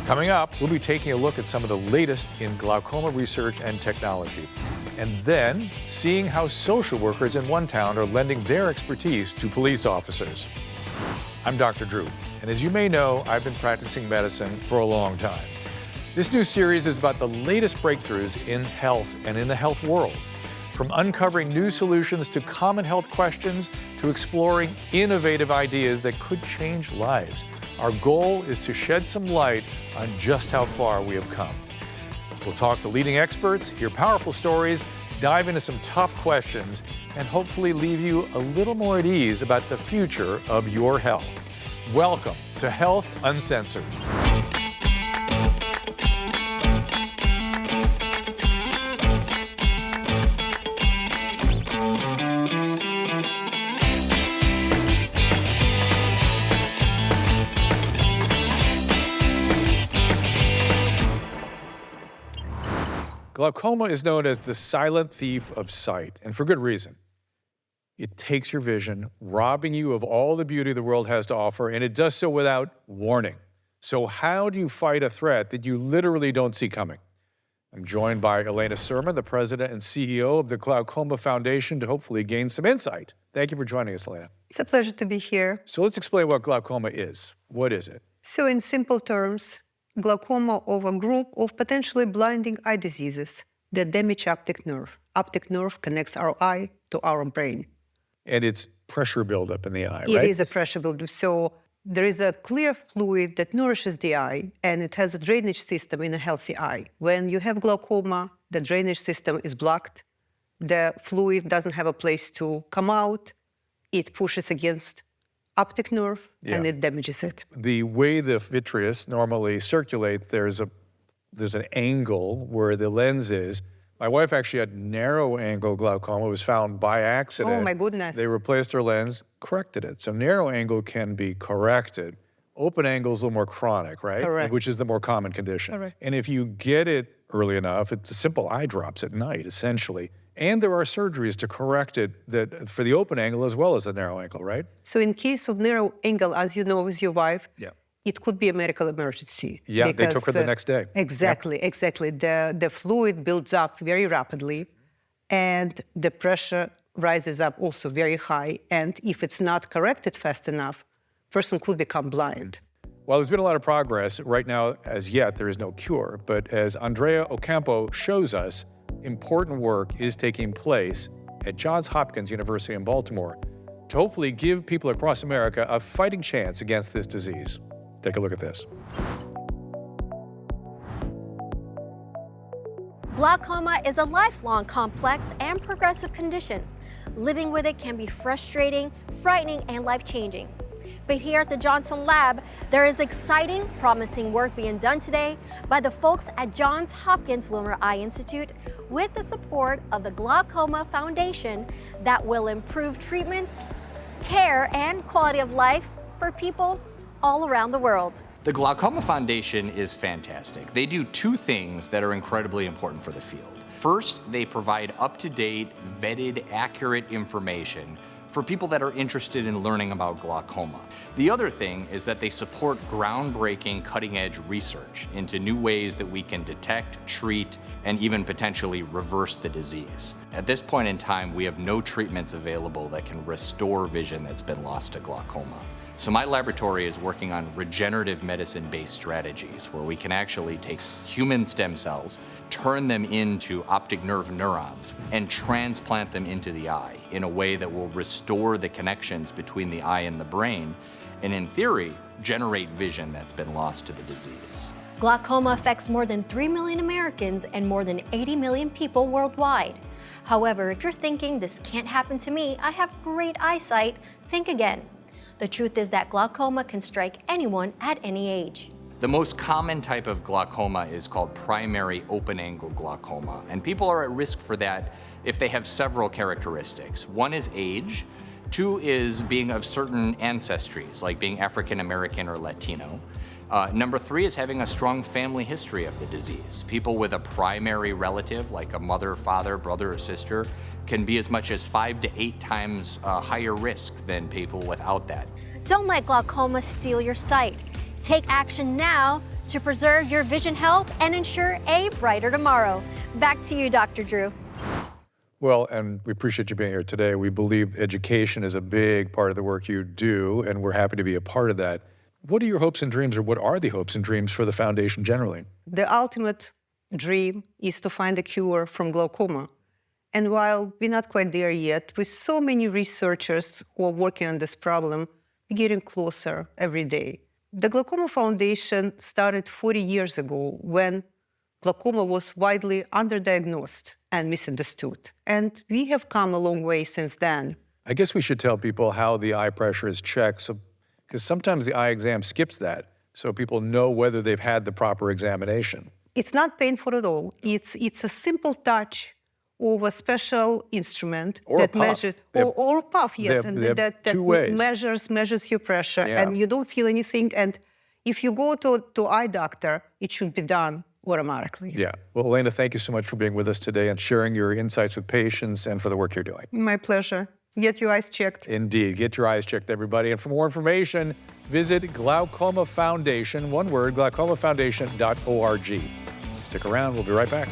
Coming up, we'll be taking a look at some of the latest in glaucoma research and technology, and then seeing how social workers in one town are lending their expertise to police officers. I'm Dr. Drew, and as you may know, I've been practicing medicine for a long time. This new series is about the latest breakthroughs in health and in the health world. From uncovering new solutions to common health questions to exploring innovative ideas that could change lives. Our goal is to shed some light on just how far we have come. We'll talk to leading experts, hear powerful stories, dive into some tough questions, and hopefully leave you a little more at ease about the future of your health. Welcome to Health Uncensored. Glaucoma is known as the silent thief of sight, and for good reason. It takes your vision, robbing you of all the beauty the world has to offer, and it does so without warning. So how do you fight a threat that you literally don't see coming? I'm joined by Elena, the president and CEO of the Glaucoma Foundation, to hopefully gain some insight. Thank you for joining us, Elena. It's a pleasure to be here. So let's explain what glaucoma is. What is it? So in simple terms, glaucoma of a group of potentially blinding eye diseases that damage optic nerve. Optic nerve connects our eye to our brain. And it's pressure buildup in the eye, right? It is a pressure buildup. So there is a clear fluid that nourishes the eye, and it has a drainage system in a healthy eye. When you have glaucoma, the drainage system is blocked. The fluid doesn't have a place to come out. It pushes against optic nerve, and it damages it. The way the vitreous normally circulates, there's an angle where the lens is. My wife actually had narrow angle glaucoma. It was found by accident. Oh my goodness. They replaced her lens, corrected it. So narrow angle can be corrected. Open angle is a little more chronic, right? Correct. Which is the more common condition. Correct. And if you get it early enough, it's a simple eye drops at night, essentially. And there are surgeries to correct it that for the open angle as well as the narrow angle, right? So in case of narrow angle, as you know with your wife, it could be a medical emergency. Yeah, they took her the next day. Exactly, exactly. The fluid builds up very rapidly, and the pressure rises up also very high. And if it's not corrected fast enough, person could become blind. Well, there's been a lot of progress. Right now, as yet, there is no cure. But as Andrea Ocampo shows us, important work is taking place at Johns Hopkins University in Baltimore to hopefully give people across America a fighting chance against this disease. Take a look at this. Glaucoma is a lifelong, complex, and progressive condition. Living with it can be frustrating, frightening, and life-changing. But here at the Johnson Lab, there is exciting, promising work being done today by the folks at Johns Hopkins Wilmer Eye Institute with the support of the Glaucoma Foundation that will improve treatments, care, and quality of life for people all around the world. The Glaucoma Foundation is fantastic. They do two things that are incredibly important for the field. First, they provide up-to-date, vetted, accurate information for people that are interested in learning about glaucoma. The other thing is that they support groundbreaking, cutting-edge research into new ways that we can detect, treat, and even potentially reverse the disease. At this point in time, we have no treatments available that can restore vision that's been lost to glaucoma. So my laboratory is working on regenerative medicine-based strategies where we can actually take human stem cells, turn them into optic nerve neurons, and transplant them into the eye in a way that will restore the connections between the eye and the brain, and in theory, generate vision that's been lost to the disease. Glaucoma affects more than 3 million Americans and more than 80 million people worldwide. However, if you're thinking this can't happen to me, I have great eyesight, think again. The truth is that glaucoma can strike anyone at any age. The most common type of glaucoma is called primary open-angle glaucoma, and people are at risk for that if they have several characteristics. One is age, two is being of certain ancestries, like being African American or Latino. Number three is having a strong family history of the disease. People with a primary relative, like a mother, father, brother, or sister, can be as much as 5 to 8 times higher risk than people without that. Don't let glaucoma steal your sight. Take action now to preserve your vision health and ensure a brighter tomorrow. Back to you, Dr. Drew. Well, and we appreciate you being here today. We believe education is a big part of the work you do, and we're happy to be a part of that. What are your hopes and dreams, or what are the hopes and dreams for the foundation generally? The ultimate dream is to find a cure from glaucoma. And while we're not quite there yet, with so many researchers who are working on this problem, we're getting closer every day. The Glaucoma Foundation started 40 years ago when glaucoma was widely underdiagnosed and misunderstood. And we have come a long way since then. I guess we should tell people how the eye pressure is checked, because sometimes the eye exam skips that, so people know whether they've had the proper examination. It's not painful at all. It's a simple touch of a special instrument or that a puff. measures, or a puff, yes, they and have that two ways. measures your pressure, Yeah. and you don't feel anything. And if you go to eye doctor, it should be done automatically. Yeah. Well, Elena, thank you so much for being with us today and sharing your insights with patients and for the work you're doing. My pleasure. Get your eyes checked. Indeed. Get your eyes checked, everybody. And for more information, visit Glaucoma Foundation, one word, glaucomafoundation.org. Stick around. We'll be right back.